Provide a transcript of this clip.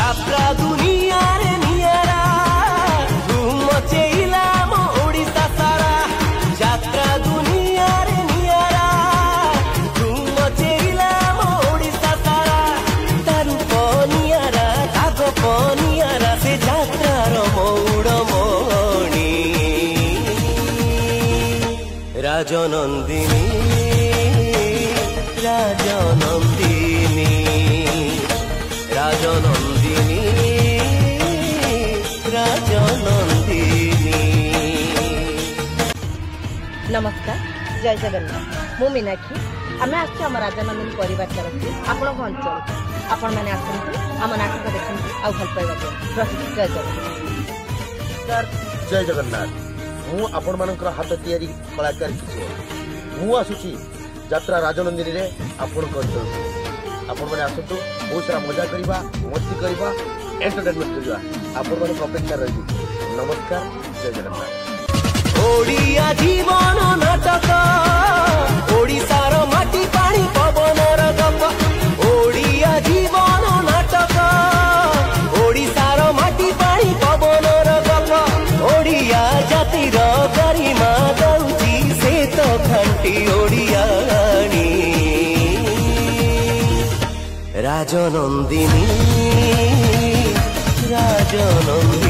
यात्रा दुनिया रे नियारा धूम मचेइला मो ओडिसा सारा यात्रा दुनिया रे नियारा धूम मचेइला मो ओडिसा सारा तारु पनियारा ताग पनियारा से यात्रा रो मौड़मणि राजनंदिनी राजनंदिनी राजनंदिनी राजनंदिनी। नमस्कार, जय जगन्नाथ। मु मीनाक्षी आम आम राजनंदिनी परिवार तरफ आपण अंचल आपण मैंने आसतु आम नाटक देखते आ भल पाइबा जय जगन्नाथ। जय जगन्नाथ। मु आपण मानकर हाथ तैयारी कलाकार किसी मु आसुची यात्रा राजनंदिनी रे आपण अंचल आपण मैंने आसतु बहुत सारा मजा करवा मस्ती करवा एंटरटेनमेंट करवा आपण मान अपेक्षा रही। नमस्कार, जय जगन्नाथ। ओडिया जीवन नाटक ओडिशार माटी पानी पवनर गप ओडिया जीवन नाटक ओडिशार माटी पानी पवनर गप ओडिया जातिर गरिमा दउची से तो घंटी ओडियाणी राजनंदिनी राजनंदिनी।